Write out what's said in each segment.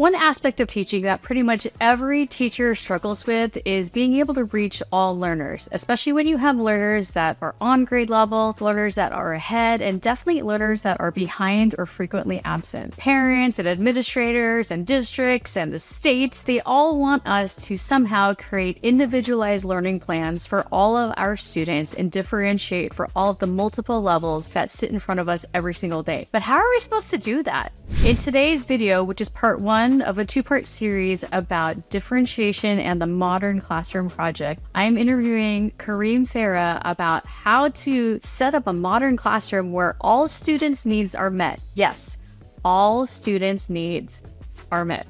One aspect of teaching that pretty much every teacher struggles with is being able to reach all learners, especially when you have learners that are on grade level, learners that are ahead, and definitely learners that are behind or frequently absent. Parents and administrators and districts and the states, they all want us to somehow create individualized learning plans for all of our students and differentiate for all of the multiple levels that sit in front of us every single day. But how are we supposed to do that? In today's video, which is part one of a two-part series about differentiation and the modern classroom project, I'm interviewing Kareem Farah about how to set up a modern classroom where all students' needs are met. Yes, all students' needs are met.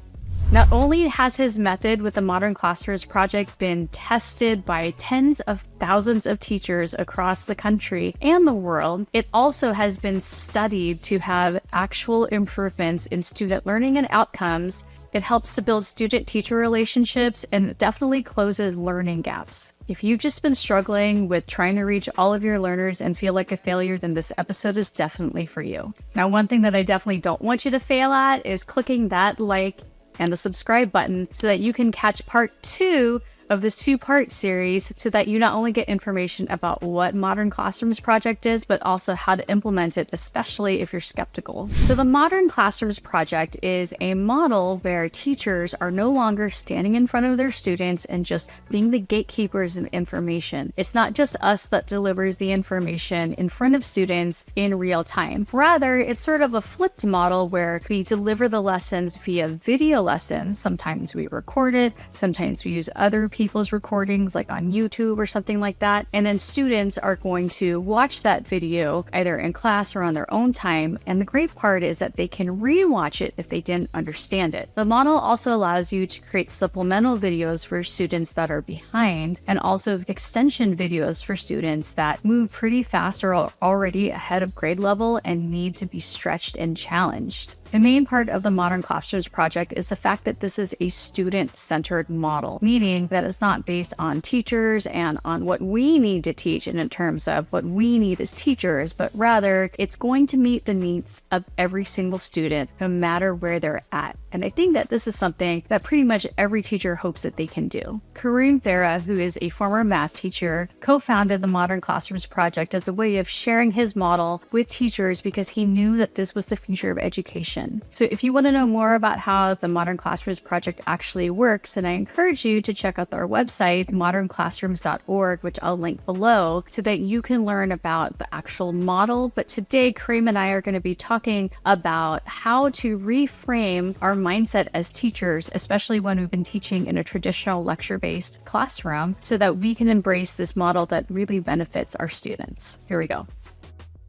Not only has his method with the Modern Classrooms project been tested by tens of thousands of teachers across the country and the world, it also has been studied to have actual improvements in student learning and outcomes. It helps to build student-teacher relationships and it definitely closes learning gaps. If you've just been struggling with trying to reach all of your learners and feel like a failure, then this episode is definitely for you. Now, one thing that I definitely don't want you to fail at is clicking that like and the subscribe button so that you can catch part 2 of this two-part series so that you not only get information about what Modern Classrooms project is, but also how to implement it, especially if you're skeptical. So the Modern Classrooms project is a model where teachers are no longer standing in front of their students and just being the gatekeepers of information. It's not just us that delivers the information in front of students in real time. Rather, it's sort of a flipped model where we deliver the lessons via video lessons. Sometimes we record it, sometimes we use other people's recordings like on YouTube or something like that. And then students are going to watch that video either in class or on their own time. And the great part is that they can rewatch it if they didn't understand it. The model also allows you to create supplemental videos for students that are behind and also extension videos for students that move pretty fast or are already ahead of grade level and need to be stretched and challenged. The main part of the Modern Classrooms project is the fact that this is a student-centered model, meaning that it's not based on teachers and on what we need to teach and in terms of what we need as teachers, but rather it's going to meet the needs of every single student, no matter where they're at. And I think that this is something that pretty much every teacher hopes that they can do. Kareem Farah, who is a former math teacher, co-founded the Modern Classrooms project as a way of sharing his model with teachers because he knew that this was the future of education. So if you want to know more about how the Modern Classrooms project actually works, then I encourage you to check out our website, modernclassrooms.org, which I'll link below, so that you can learn about the actual model. But today, Kareem and I are going to be talking about how to reframe our mindset as teachers, especially when we've been teaching in a traditional lecture-based classroom, so that we can embrace this model that really benefits our students. Here we go.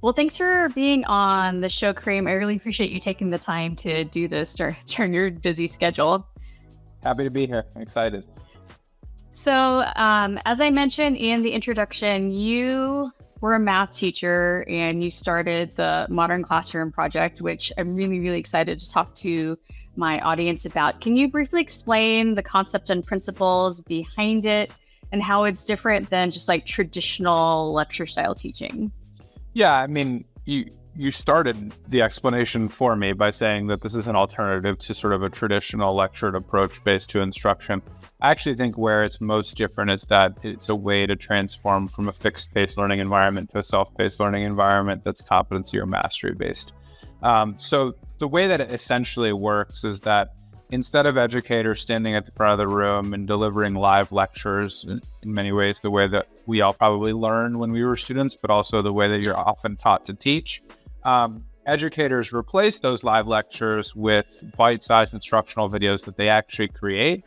Well, thanks for being on the show, Kareem. I really appreciate you taking the time to do this during your busy schedule. Happy to be here. I'm excited. So, as I mentioned in the introduction, you were a math teacher and you started the Modern Classroom project, which I'm really, really excited to talk to my audience about. Can you briefly explain the concept and principles behind it and how it's different than just like traditional lecture style teaching? Yeah, I mean, you started the explanation for me by saying that this is an alternative to sort of a traditional lectured approach based to instruction. I actually think where it's most different is that it's a way to transform from a fixed-paced learning environment to a self-paced learning environment that's competency or mastery-based. So the way that it essentially works is that instead of educators standing at the front of the room and delivering live lectures, in many ways the way that we all probably learned when we were students, but also the way that you're often taught to teach, educators replace those live lectures with bite-sized instructional videos that they actually create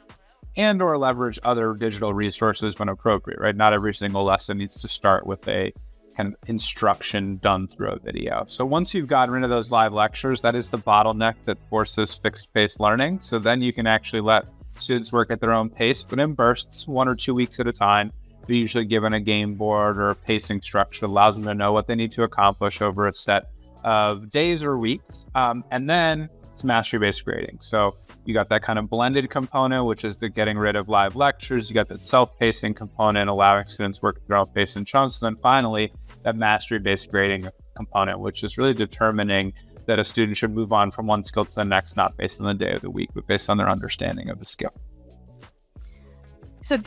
and or leverage other digital resources when appropriate, right? Not every single lesson needs to start with a kind of instruction done through a video. So once you've gotten rid of those live lectures, that is the bottleneck that forces fixed-paced learning. So then you can actually let students work at their own pace, but in bursts, 1 or 2 weeks at a time. They're usually given a game board or a pacing structure that allows them to know what they need to accomplish over a set of days or weeks. And then it's mastery-based grading. So you got that kind of blended component, which is the getting rid of live lectures. You got that self-pacing component, allowing students to work at their own pace in chunks. And then finally, that mastery-based grading component, which is really determining that a student should move on from one skill to the next, not based on the day of the week, but based on their understanding of the skill. So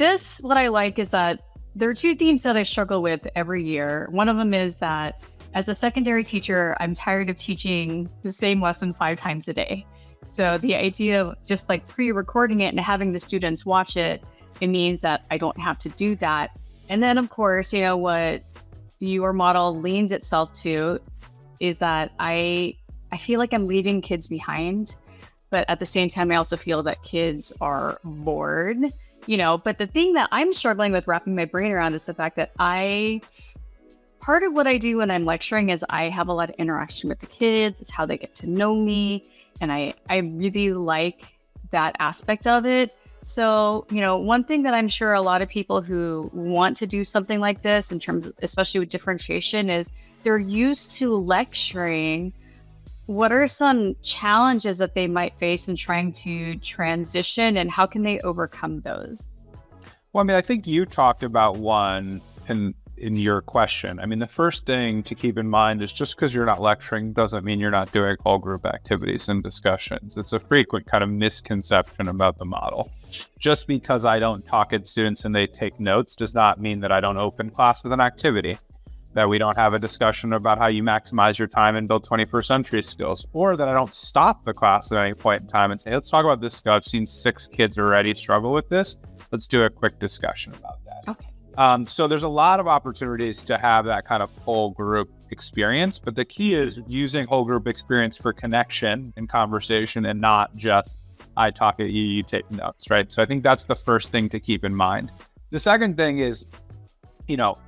what I like is that there are two themes that I struggle with every year. One of them is that as a secondary teacher, I'm tired of teaching the same lesson 5 times a day. So the idea of just like pre-recording it and having the students watch it, it means that I don't have to do that. And then of course, what your model leans itself to is that I feel like I'm leaving kids behind, but at the same time, I also feel that kids are bored, but the thing that I'm struggling with wrapping my brain around is the fact that part of what I do when I'm lecturing is I have a lot of interaction with the kids. It's how they get to know me. And I really like that aspect of it. So, one thing that I'm sure a lot of people who want to do something like this in terms of, especially with differentiation, is they're used to lecturing. What are some challenges that they might face in trying to transition, and how can they overcome those? Well, I think you talked about one in your question. The first thing to keep in mind is just because you're not lecturing doesn't mean you're not doing whole group activities and discussions. It's a frequent kind of misconception about the model. Just because I don't talk at students and they take notes does not mean that I don't open class with an activity, that we don't have a discussion about how you maximize your time and build 21st century skills, or that I don't stop the class at any point in time and say, let's talk about this skill. I've seen 6 kids already struggle with this. Let's do a quick discussion about that. Okay. So there's a lot of opportunities to have that kind of whole group experience, but the key is using whole group experience for connection and conversation, and not just I talk at you, you take notes, right? So I think that's the first thing to keep in mind. The second thing is,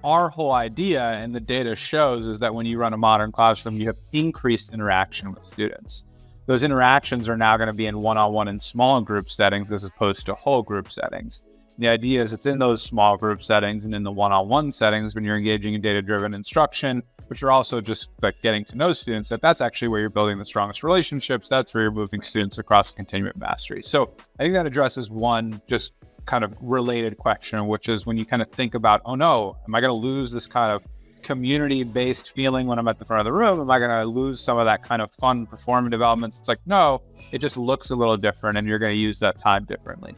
our whole idea, and the data shows, is that when you run a modern classroom, you have increased interaction with students. Those interactions are now going to be in one-on-one and small group settings as opposed to whole group settings. The idea is it's in those small group settings and in the one-on-one settings when you're engaging in data-driven instruction, but you're also just getting to know students, that's actually where you're building the strongest relationships. That's where you're moving students across the continuum of mastery. So I think that addresses one just kind of related question, which is when you kind of think about, oh no, am I going to lose this kind of community-based feeling when I'm at the front of the room? Am I going to lose some of that kind of fun performative elements? It's like, no, it just looks a little different and you're going to use that time differently.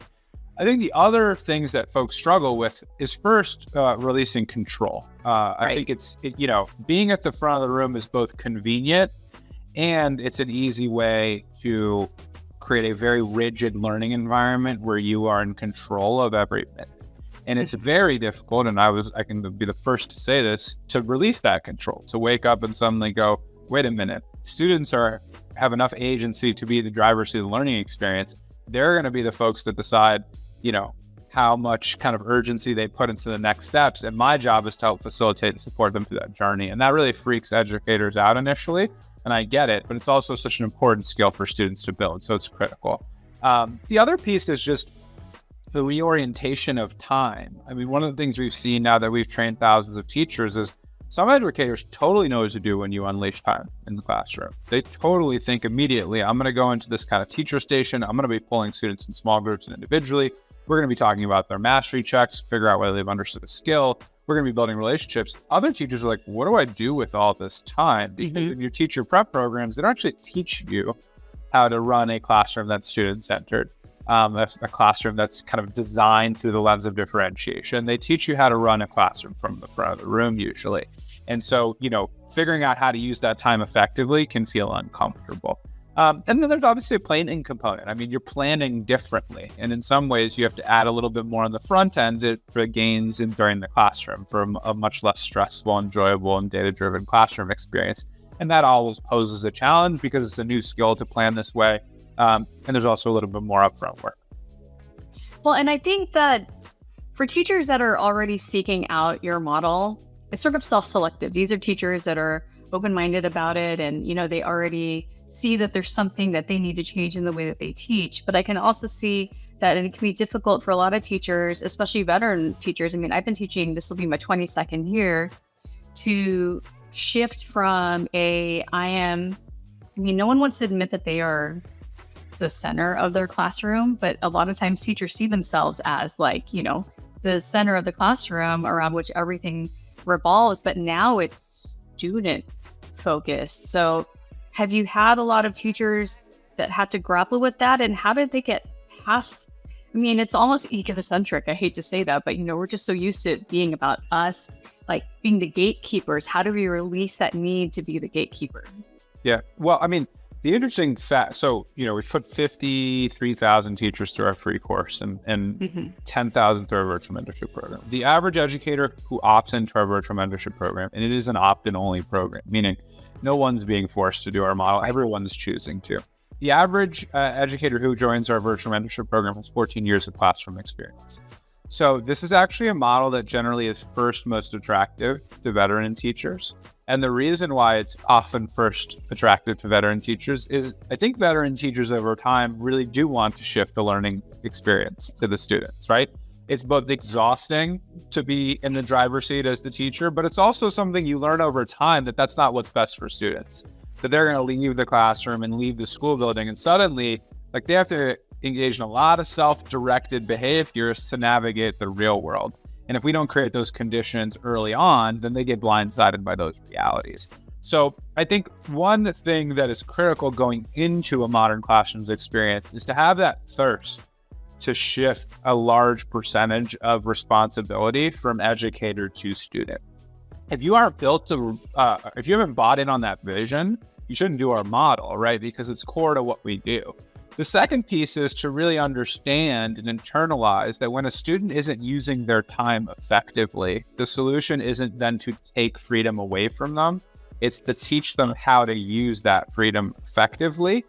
I think the other things that folks struggle with is first releasing control. I think it's being at the front of the room is both convenient and it's an easy way to create a very rigid learning environment where you are in control of every minute. And it's very difficult, and I can be the first to say this, to release that control, to wake up and suddenly go, wait a minute, students have enough agency to be the driver's seat of the learning experience. They're going to be the folks that decide how much kind of urgency they put into the next steps. And my job is to help facilitate and support them through that journey. And that really freaks educators out initially. And I get it, but it's also such an important skill for students to build. So it's critical. The other piece is just the reorientation of time. One of the things we've seen now that we've trained thousands of teachers is some educators totally know what to do when you unleash time in the classroom. They totally think immediately, I'm going to go into this kind of teacher station. I'm going to be pulling students in small groups and individually. We're going to be talking about their mastery checks, figure out whether they've understood a skill. We're going to be building relationships. Other teachers are like, what do I do with all this time? Because in your teacher prep programs, they don't actually teach you how to run a classroom that's student-centered, a classroom that's kind of designed through the lens of differentiation. They teach you how to run a classroom from the front of the room usually. And so, figuring out how to use that time effectively can feel uncomfortable. And then there's obviously a planning component. You're planning differently. And in some ways, you have to add a little bit more on the front end for gains during the classroom for a much less stressful, enjoyable, and data-driven classroom experience. And that always poses a challenge because it's a new skill to plan this way. And there's also a little bit more upfront work. Well, and I think that for teachers that are already seeking out your model, it's sort of self-selective. These are teachers that are open-minded about it and, they already see that there's something that they need to change in the way that they teach. But I can also see that it can be difficult for a lot of teachers, especially veteran teachers. I've been teaching, this will be my 22nd year, to shift from no one wants to admit that they are the center of their classroom, but a lot of times teachers see themselves as the center of the classroom around which everything revolves, but now it's student focused. So Have you had a lot of teachers that had to grapple with that? And how did they get past? I mean, it's almost egocentric. I hate to say that, but we're just so used to it being about us, like being the gatekeepers. How do we release that need to be the gatekeeper? Yeah. Well, I mean, the interesting fact, so, we put 53,000 teachers through our free course and 10,000 through our virtual mentorship program. The average educator who opts into our virtual mentorship program, and it is an opt-in only program, meaning no one's being forced to do our model. Everyone's choosing to. The average educator who joins our virtual mentorship program has 14 years of classroom experience. So this is actually a model that generally is first most attractive to veteran teachers. And the reason why it's often first attractive to veteran teachers is I think veteran teachers over time really do want to shift the learning experience to the students, right? It's both exhausting to be in the driver's seat as the teacher, but it's also something you learn over time that that's not what's best for students. That they're going to leave the classroom and leave the school building, and suddenly, like, they have to engage in a lot of self-directed behaviors to navigate the real world. And if we don't create those conditions early on, then they get blindsided by those realities. So I think one thing that is critical going into a modern classrooms experience is to have that thirst to shift a large percentage of responsibility from educator to student. If you aren't built to, if you haven't bought in on that vision, you shouldn't do our model, right? Because it's core to what we do. The second piece is to really understand and internalize that when a student isn't using their time effectively, the solution isn't then to take freedom away from them. It's to teach them how to use that freedom effectively.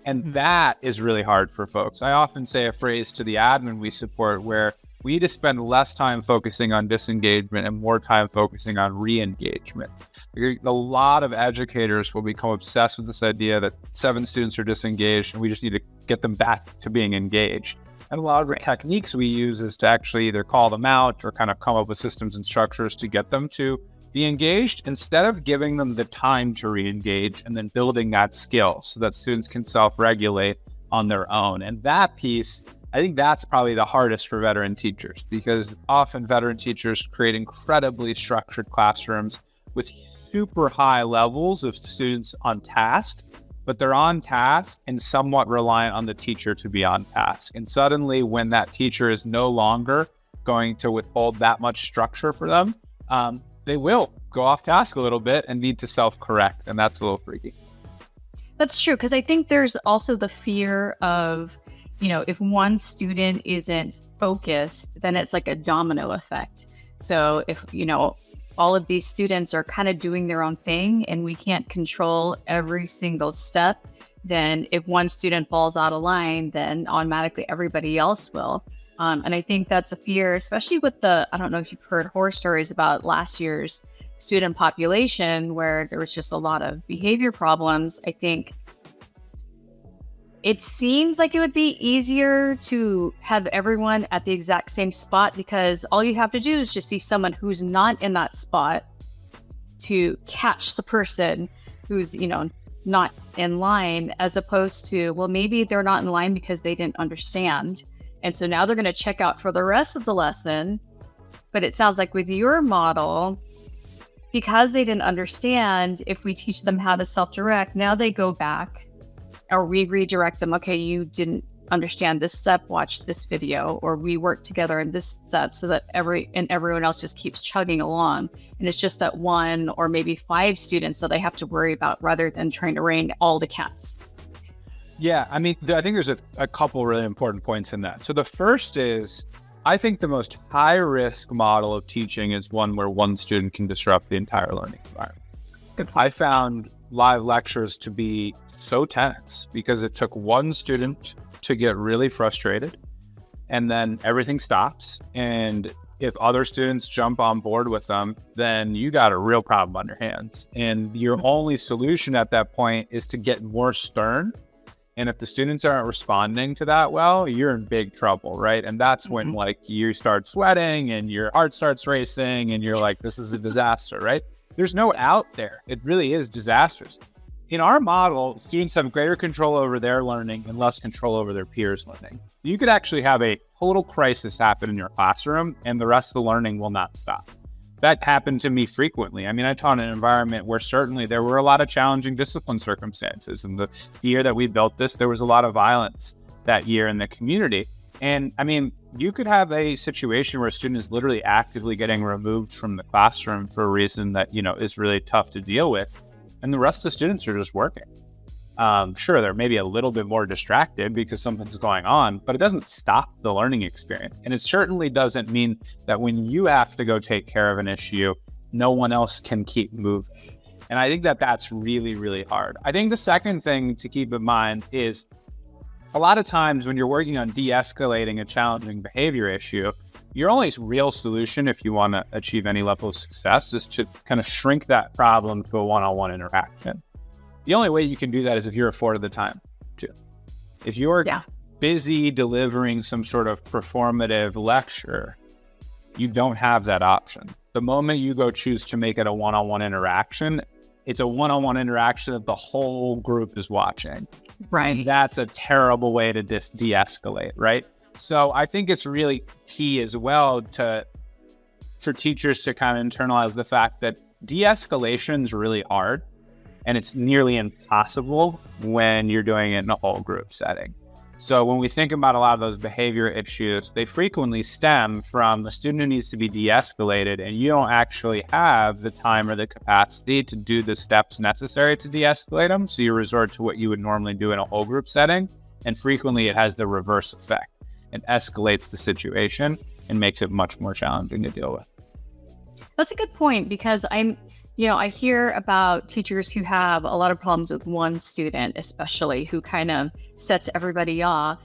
And that is really hard for folks. I often say a phrase to the admin we support where we need to spend less time focusing on disengagement and more time focusing on re-engagement. A lot of educators will become obsessed with this idea that 7 students are disengaged and we just need to get them back to being engaged. And a lot of the techniques we use is to actually either call them out or kind of come up with systems and structures to get them to be engaged instead of giving them the time to re-engage and then building that skill so that students can self-regulate on their own. And that piece, I think that's probably the hardest for veteran teachers, because often veteran teachers create incredibly structured classrooms with super high levels of students on task, but they're on task and somewhat reliant on the teacher to be on task. And suddenly when that teacher is no longer going to withhold that much structure for them, they will go off task a little bit and need to self-correct. And that's a little freaky. That's true, because I think there's also the fear of, if one student isn't focused, then it's like a domino effect. So if, all of these students are kind of doing their own thing and we can't control every single step, then if one student falls out of line, then automatically everybody else will. And I think that's a fear, especially with I don't know if you've heard horror stories about last year's student population where there was just a lot of behavior problems. I think it seems like it would be easier to have everyone at the exact same spot, because all you have to do is just see someone who's not in that spot to catch the person who's, not in line, as opposed to, well, maybe they're not in line because they didn't understand. And so now they're going to check out for the rest of the lesson. But it sounds like with your model, because they didn't understand, if we teach them how to self-direct, now they go back or we redirect them. Okay, you didn't understand this step, watch this video, or we work together in this step, so that everyone else just keeps chugging along. And it's just that 1 or maybe 5 students that I have to worry about rather than trying to rein all the cats. Yeah, I mean, I think there's a couple really important points in that. So the first is, I think the most high risk model of teaching is one where one student can disrupt the entire learning environment. I found live lectures to be so tense because it took one student to get really frustrated and then everything stops. And if other students jump on board with them, then you got a real problem on your hands. And your only solution at that point is to get more stern. And if the students aren't responding to that well, you're in big trouble, right? And that's when you start sweating and your heart starts racing and you're like, this is a disaster, right? There's no out there. It really is disastrous. In our model, students have greater control over their learning and less control over their peers' learning. You could actually have a total crisis happen in your classroom and the rest of the learning will not stop. that happened to me frequently. I mean, I taught in an environment where certainly there were a lot of challenging discipline circumstances. And the year that we built this, there was a lot of violence that year in the community. And I mean, you could have a situation where a student is literally actively getting removed from the classroom for a reason that, is really tough to deal with. And the rest of the students are just working. Sure, they're maybe a little bit more distracted because something's going on, but it doesn't stop the learning experience. And it certainly doesn't mean that when you have to go take care of an issue, no one else can keep moving. And I think that that's really, really hard. I think the second thing to keep in mind is a lot of times when you're working on de-escalating a challenging behavior issue, your only real solution, if you want to achieve any level of success, is to kind of shrink that problem to a one-on-one interaction. The only way you can do that is if you're afforded the time to. If you're busy delivering some sort of performative lecture, you don't have that option. The moment you go choose to make it a one-on-one interaction, it's a one-on-one interaction that the whole group is watching. Right. That's a terrible way to de-escalate, right? So I think it's really key as well for teachers to kind of internalize the fact that de-escalation is really hard. And it's nearly impossible when you're doing it in a whole group setting. So when we think about a lot of those behavior issues, they frequently stem from the student who needs to be de-escalated, and you don't actually have the time or the capacity to do the steps necessary to de-escalate them. So you resort to what you would normally do in a whole group setting. And frequently it has the reverse effect. It escalates the situation and makes it much more challenging to deal with. That's a good point, because I hear about teachers who have a lot of problems with one student, especially, who kind of sets everybody off.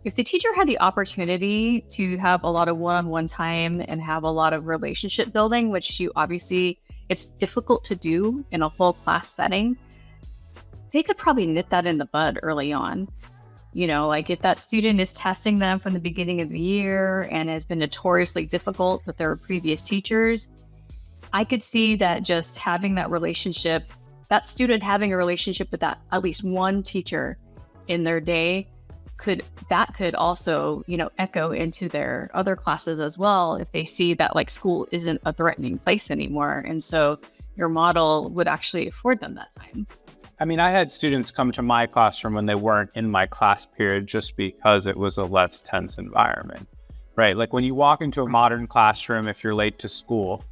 If the teacher had the opportunity to have a lot of one-on-one time and have a lot of relationship building, which it's difficult to do in a whole class setting, they could probably nip that in the bud early on. Like if that student is testing them from the beginning of the year and has been notoriously difficult with their previous teachers, I could see that just having that relationship, that student having a relationship with that at least one teacher in their day could also, echo into their other classes as well, if they see that like school isn't a threatening place anymore. And so your model would actually afford them that time. I mean, I had students come to my classroom when they weren't in my class period just because it was a less tense environment, right? Like when you walk into a modern classroom, if you're late to school,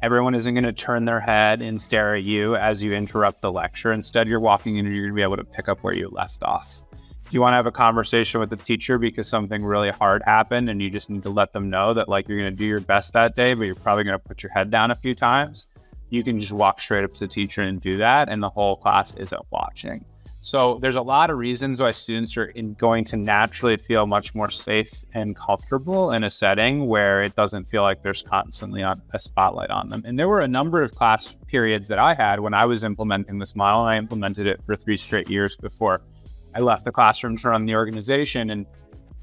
everyone isn't going to turn their head and stare at you as you interrupt the lecture. Instead, you're walking in and you're going to be able to pick up where you left off. If you want to have a conversation with the teacher because something really hard happened and you just need to let them know that like you're going to do your best that day, but you're probably going to put your head down a few times, you can just walk straight up to the teacher and do that, and the whole class isn't watching. So there's a lot of reasons why students are going to naturally feel much more safe and comfortable in a setting where it doesn't feel like there's constantly a spotlight on them. And there were a number of class periods that I had when I was implementing this model, and I implemented it for 3 straight years before I left the classroom to run the organization. And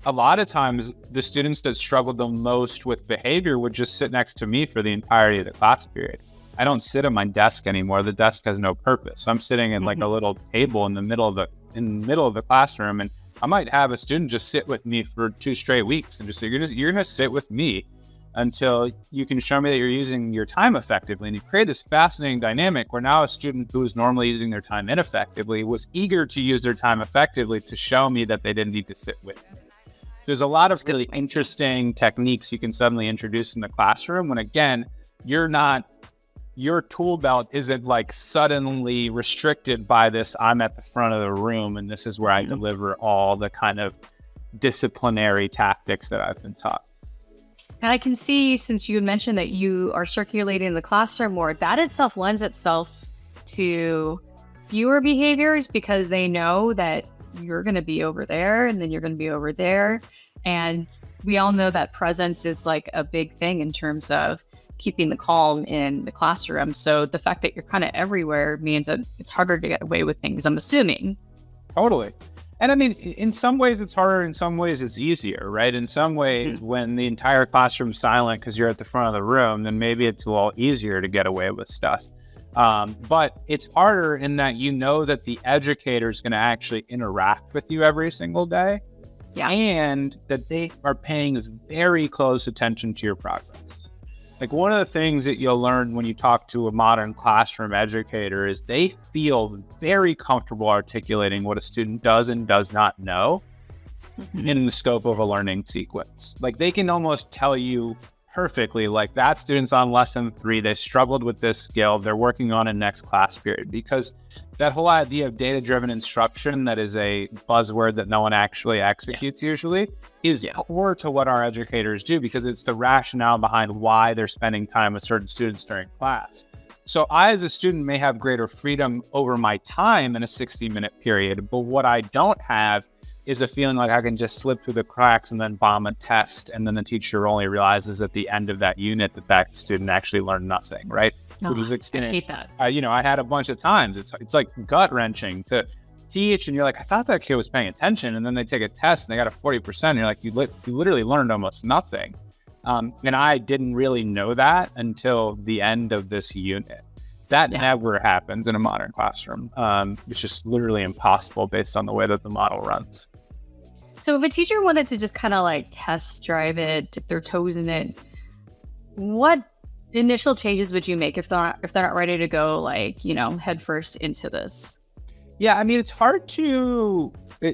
a lot of times the students that struggled the most with behavior would just sit next to me for the entirety of the class period. I don't sit at my desk anymore. The desk has no purpose. I'm sitting at like a little table in the middle of the classroom, and I might have a student just sit with me for 2 straight weeks and just say, you're gonna sit with me until you can show me that you're using your time effectively. And you create this fascinating dynamic where now a student who is normally using their time ineffectively was eager to use their time effectively to show me that they didn't need to sit with me. There's a lot of really interesting techniques you can suddenly introduce in the classroom when, again, your tool belt isn't like suddenly restricted by this, I'm at the front of the room and this is where I deliver all the kind of disciplinary tactics that I've been taught. And I can see, since you mentioned that you are circulating the classroom more, that itself lends itself to fewer behaviors because they know that you're going to be over there and then you're going to be over there. And we all know that presence is like a big thing in terms of keeping the calm in the classroom. So the fact that you're kind of everywhere means that it's harder to get away with things, I'm assuming. Totally. And I mean, in some ways it's harder, in some ways it's easier, right? In some ways, when the entire classroom's silent because you're at the front of the room, then maybe it's a little easier to get away with stuff. But it's harder in that you know that the educator is going to actually interact with you every single day. Yeah. And that they are paying very close attention to your progress. Like one of the things that you'll learn when you talk to a modern classroom educator is they feel very comfortable articulating what a student does and does not know in the scope of a learning sequence. Like they can almost tell you perfectly, like that student's on lesson 3, they struggled with this skill, they're working on it next class period, because that whole idea of data-driven instruction, that is a buzzword that no one actually executes usually, is core to what our educators do, because it's the rationale behind why they're spending time with certain students during class. So I, as a student, may have greater freedom over my time in a 60-minute period, but what I don't have is a feeling like I can just slip through the cracks and then bomb a test, and then the teacher only realizes at the end of that unit that that student actually learned nothing, right? I hate that. I had a bunch of times. It's like gut-wrenching to teach, and you're like, I thought that kid was paying attention, and then they take a test and they got a 40%, and you're like, you literally learned almost nothing. And I didn't really know that until the end of this unit. That never happens in a modern classroom. It's just literally impossible based on the way that the model runs. So if a teacher wanted to just kind of like test drive it, dip their toes in it, what initial changes would you make if they're not ready to go, like, head first into this? Yeah, I mean, it's hard to...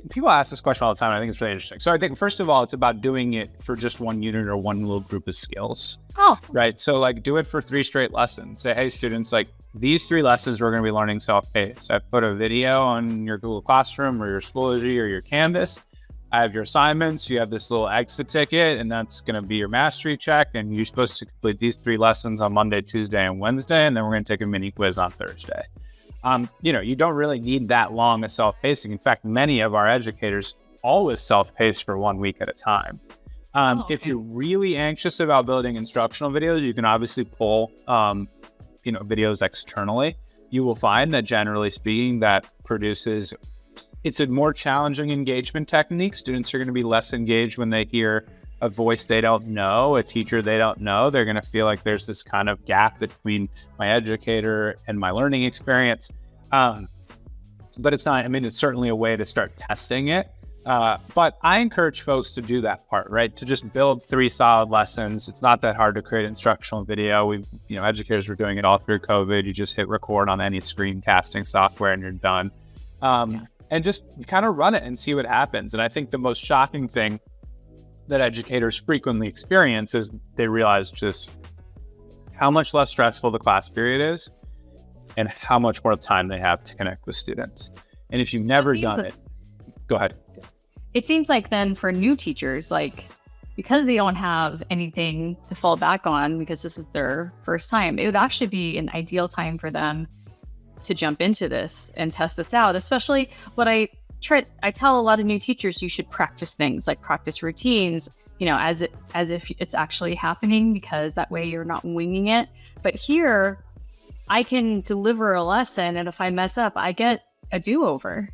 people ask this question all the time, and I think it's really interesting. So I think, first of all, it's about doing it for just one unit or one little group of skills. Oh. Right? So, like, do it for 3 straight lessons. Say, hey, students, like, these 3 lessons we're going to be learning self-paced. I put a video on your Google Classroom or your Schoology or your Canvas. I have your assignments. You have this little exit ticket, and that's going to be your mastery check. And you're supposed to complete these 3 lessons on Monday, Tuesday, and Wednesday. And then we're going to take a mini quiz on Thursday. You don't really need that long of self-pacing. In fact, many of our educators always self-pace for 1 week at a time. If you're really anxious about building instructional videos, you can obviously pull, videos externally. You will find that, generally speaking, that produces... it's a more challenging engagement technique. Students are going to be less engaged when they hear a voice they don't know, a teacher they don't know. They're going to feel like there's this kind of gap between my educator and my learning experience. But it's not, it's certainly a way to start testing it. But I encourage folks to do that part, right? To just build 3 solid lessons. It's not that hard to create instructional video. Educators were doing it all through COVID. You just hit record on any screencasting software and you're done. And just kind of run it and see what happens. And I think the most shocking thing that educators frequently experience is they realize just how much less stressful the class period is and how much more time they have to connect with students. And if you've never done it, go ahead. It seems like then for new teachers, like, because they don't have anything to fall back on because this is their first time, it would actually be an ideal time for them to jump into this and test this out. Especially what I tell a lot of new teachers, you should practice things, like practice routines, as if it's actually happening, because that way you're not winging it. But here I can deliver a lesson, and if I mess up, I get a do-over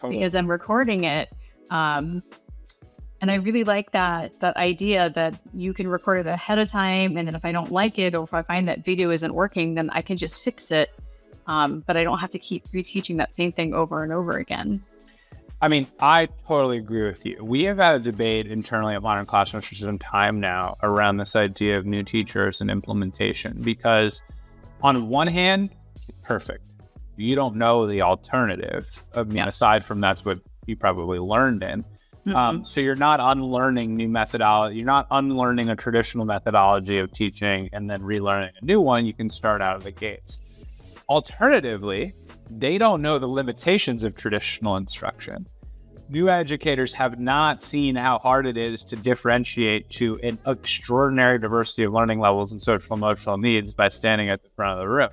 because I'm recording it. And I really like that idea that you can record it ahead of time, and then if I don't like it, or if I find that video isn't working, then I can just fix it. But I don't have to keep reteaching that same thing over and over again. I totally agree with you. We have had a debate internally at Modern Classrooms for some time now around this idea of new teachers and implementation, because on one hand, it's perfect. You don't know the alternative. Aside from that's what you probably learned in. So you're not unlearning new methodology. You're not unlearning a traditional methodology of teaching and then relearning a new one. You can start out of the gates. Alternatively, they don't know the limitations of traditional instruction. New educators have not seen how hard it is to differentiate to an extraordinary diversity of learning levels and social emotional needs by standing at the front of the room.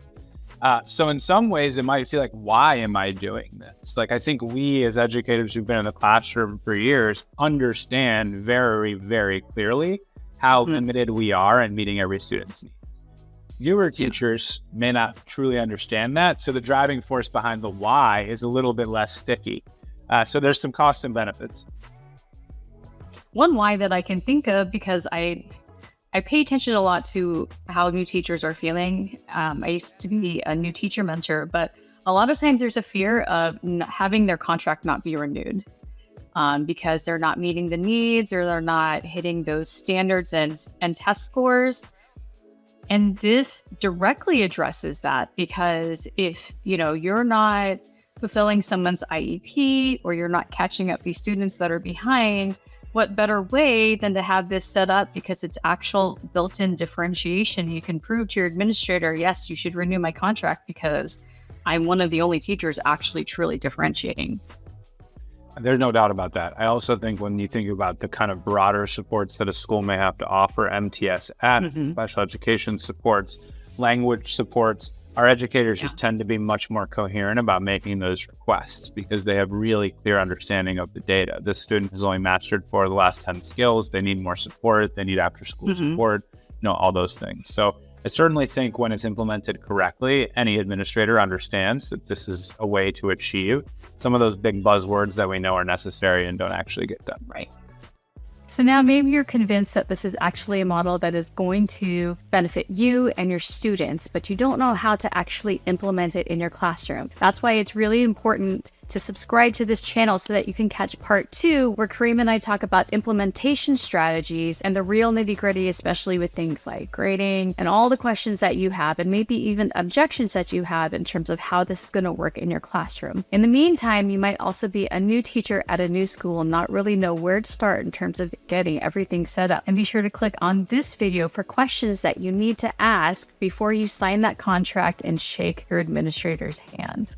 So in some ways, it might feel like, why am I doing this? Like, I think we as educators who've been in the classroom for years understand very, very clearly how limited we are in meeting every student's needs. Newer teachers may not truly understand that. So the driving force behind the why is a little bit less sticky. So there's some costs and benefits. One why that I can think of, because I pay attention a lot to how new teachers are feeling. I used to be a new teacher mentor, but a lot of times there's a fear of having their contract not be renewed because they're not meeting the needs, or they're not hitting those standards and test scores. And this directly addresses that, because if, you're not fulfilling someone's IEP, or you're not catching up these students that are behind, what better way than to have this set up, because it's actual built-in differentiation. You can prove to your administrator, yes, you should renew my contract because I'm one of the only teachers actually truly differentiating. There's no doubt about that. I also think when you think about the kind of broader supports that a school may have to offer, MTSS, special education supports, language supports, our educators just tend to be much more coherent about making those requests because they have really clear understanding of the data. This student has only mastered 4 of the last 10 skills. They need more support. They need after school support, all those things. So I certainly think when it's implemented correctly, any administrator understands that this is a way to achieve some of those big buzzwords that we know are necessary and don't actually get done. Right. So now maybe you're convinced that this is actually a model that is going to benefit you and your students, but you don't know how to actually implement it in your classroom. That's why it's really important to subscribe to this channel so that you can catch part 2, where Kareem and I talk about implementation strategies and the real nitty-gritty, especially with things like grading and all the questions that you have, and maybe even objections that you have in terms of how this is going to work in your classroom. In the meantime, you might also be a new teacher at a new school and not really know where to start in terms of getting everything set up. And be sure to click on this video for questions that you need to ask before you sign that contract and shake your administrator's hand.